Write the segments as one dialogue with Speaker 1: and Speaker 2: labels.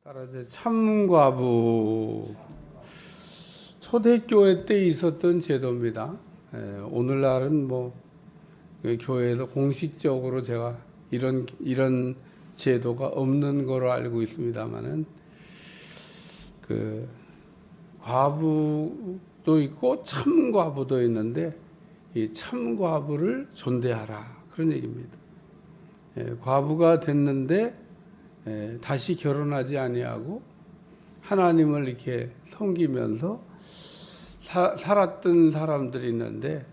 Speaker 1: 따라서 참과부 초대교회 때 있었던 제도입니다. 오늘날은 교회에서 공식적으로 제가 이런 제도가 없는 거로 알고 있습니다만은 과부도 있고 참과부도 있는데 이 참과부를 존대하라 그런 얘기입니다. 과부가 됐는데 다시 결혼하지 아니하고 하나님을 이렇게 섬기면서 살았던 사람들이 있는데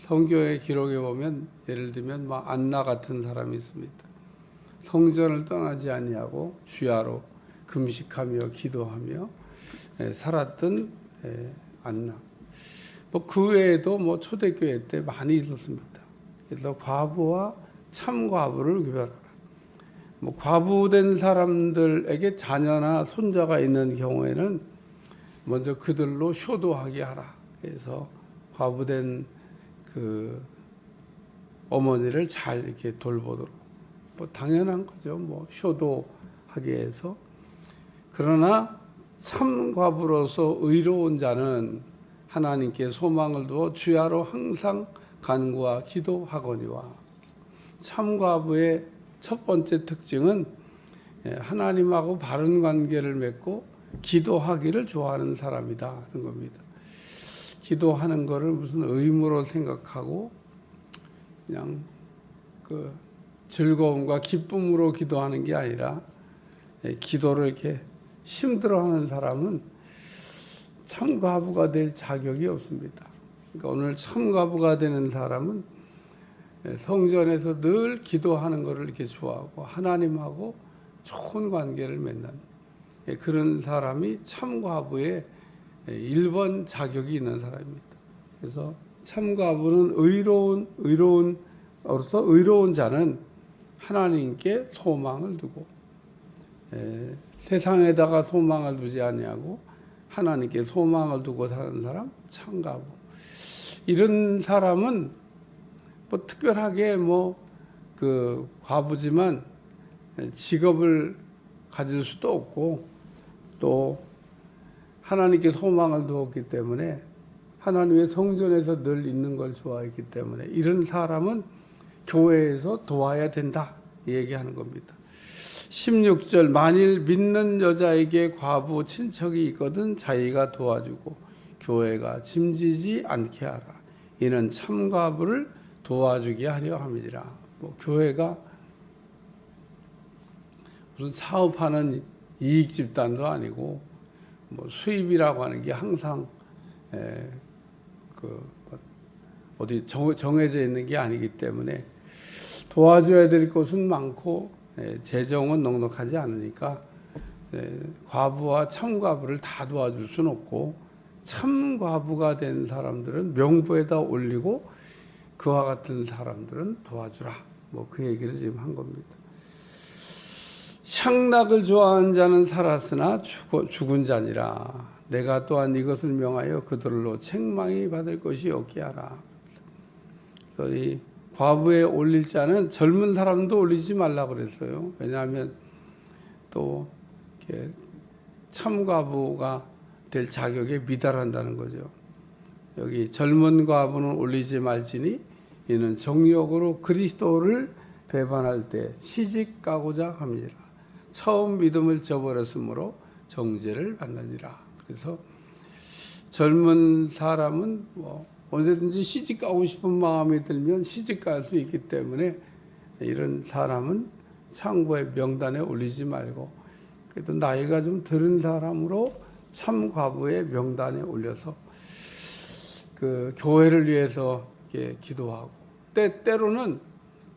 Speaker 1: 성경의 기록에 보면 예를 들면 안나 같은 사람이 있습니다. 성전을 떠나지 아니하고 주야로 금식하며 기도하며 살았던 안나. 그 외에도 초대교회 때 많이 있었습니다. 그래서 과부와 참과부를 구별하라. 과부된 사람들에게 자녀나 손자가 있는 경우에는 먼저 그들로 효도하게 하라. 그래서 과부된 어머니를 잘 이렇게 돌보도록 당연한 거죠. 효도하게 해서. 그러나 참과부로서 의로운 자는 하나님께 소망을 두어 주야로 항상 간구와 기도하거니와. 참과부의 첫 번째 특징은 하나님하고 바른 관계를 맺고 기도하기를 좋아하는 사람이다 하는 겁니다. 기도하는 것을 무슨 의무로 생각하고 그냥 즐거움과 기쁨으로 기도하는 게 아니라 기도를 이렇게 힘들어하는 사람은 참과부가 될 자격이 없습니다. 그러니까 오늘 참과부가 되는 사람은 성전에서 늘 기도하는 것을 이렇게 좋아하고 하나님하고 좋은 관계를 맺는 그런 사람이 참과부의 1번 자격이 있는 사람입니다. 그래서 참과부는 의로운 자는 하나님께 소망을 두고 세상에다가 소망을 두지 아니하고 하나님께 소망을 두고 사는 사람 참과부. 이런 사람은 특별하게 과부지만 직업을 가질 수도 없고 또 하나님께 소망을 두었기 때문에 하나님의 성전에서 늘 있는 걸 좋아했기 때문에 이런 사람은 교회에서 도와야 된다 얘기하는 겁니다. 16절 만일 믿는 여자에게 과부 친척이 있거든 자기가 도와주고 교회가 짐지지 않게 하라. 이는 참과부를 도와주게 하려 함이라. 교회가 무슨 사업하는 이익 집단도 아니고 수입이라고 하는 게 항상 어디 정해져 있는 게 아니기 때문에 도와줘야 될 것은 많고 재정은 넉넉하지 않으니까 과부와 참과부를 다 도와줄 수는 없고 참과부가 된 사람들은 명부에다 올리고 그와 같은 사람들은 도와주라. 그 얘기를 지금 한 겁니다. 향락을 좋아하는 자는 살았으나 죽은 자니라. 내가 또한 이것을 명하여 그들로 책망이 받을 것이 없게 하라. 그래서 이 과부에 올릴 자는 젊은 사람도 올리지 말라고 그랬어요. 왜냐하면 또 참과부가 될 자격에 미달한다는 거죠. 여기 젊은 과부는 올리지 말지니 이는 정욕으로 그리스도를 배반할 때 시집가고자 합니다. 처음 믿음을 저버렸으므로 정죄를 받느니라. 그래서 젊은 사람은 언제든지 시집가고 싶은 마음이 들면 시집갈 수 있기 때문에 이런 사람은 참고의 명단에 올리지 말고 그래도 나이가 좀 들은 사람으로 참과부의 명단에 올려서 교회를 위해서 기도하고 때로는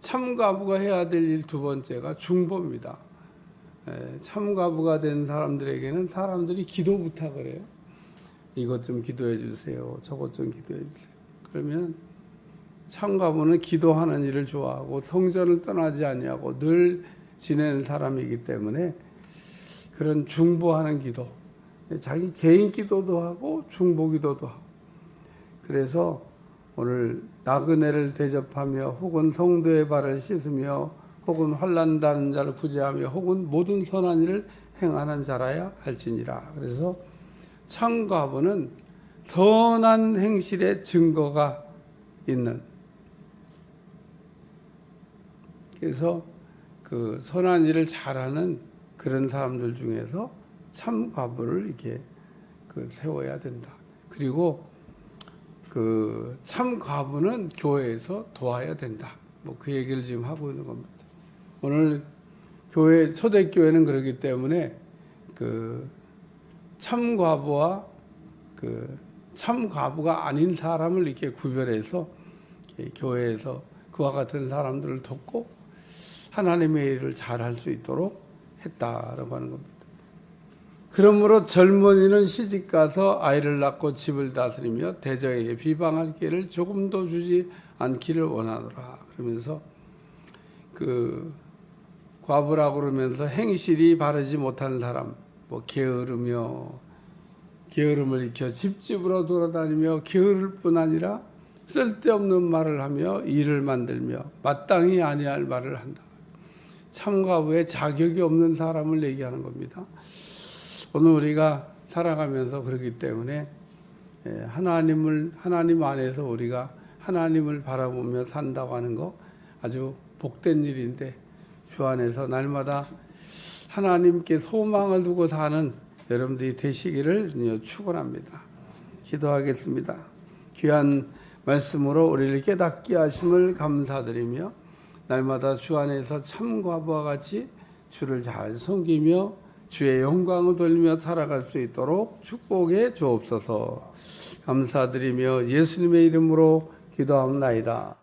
Speaker 1: 참과부가 해야 될 일 두 번째가 중보입니다. 참과부가 된 사람들에게는 사람들이 기도 부탁을 해요. 이것 좀 기도해 주세요. 저것 좀 기도해 주세요. 그러면 참과부는 기도하는 일을 좋아하고 성전을 떠나지 아니하고 늘 지내는 사람이기 때문에 그런 중보하는 기도, 자기 개인 기도도 하고 중보 기도도 하고 그래서 오늘 나그네를 대접하며 혹은 성도의 발을 씻으며 혹은 환난 당하는 자를 구제하며 혹은 모든 선한 일을 행하는 자라야 할지니라. 그래서 참과부는 선한 행실의 증거가 있는, 그래서 그 선한 일을 잘하는 그런 사람들 중에서 참과부를 이렇게 세워야 된다. 그리고 그 참과부는 교회에서 도와야 된다. 뭐 그 얘기를 지금 하고 있는 겁니다. 오늘 교회, 초대교회는 그렇기 때문에 그 참과부와 그 참과부가 아닌 사람을 이렇게 구별해서 이렇게 교회에서 그와 같은 사람들을 돕고 하나님의 일을 잘할 수 있도록 했다라고 하는 겁니다. 그러므로 젊은이는 시집가서 아이를 낳고 집을 다스리며 대저에게 비방할 기회를 조금도 주지 않기를 원하노라. 그러면서 그 과부라고 그러면서 행실이 바르지 못한 사람, 뭐 게으름을 익혀 집집으로 돌아다니며 게으를 뿐 아니라 쓸데없는 말을 하며 일을 만들며 마땅히 아니할 말을 한다. 참과부에 자격이 없는 사람을 얘기하는 겁니다. 오늘 우리가 살아가면서 그렇기 때문에 하나님 안에서 우리가 하나님을 바라보며 산다고 하는 거 아주 복된 일인데, 주 안에서 날마다 하나님께 소망을 두고 사는 여러분들이 되시기를 축원합니다. 기도하겠습니다. 귀한 말씀으로 우리를 깨닫게 하심을 감사드리며 날마다 주 안에서 참과부와 같이 주를 잘 섬기며 주의 영광을 돌리며 살아갈 수 있도록 축복해 주옵소서. 감사드리며 예수님의 이름으로 기도합니다.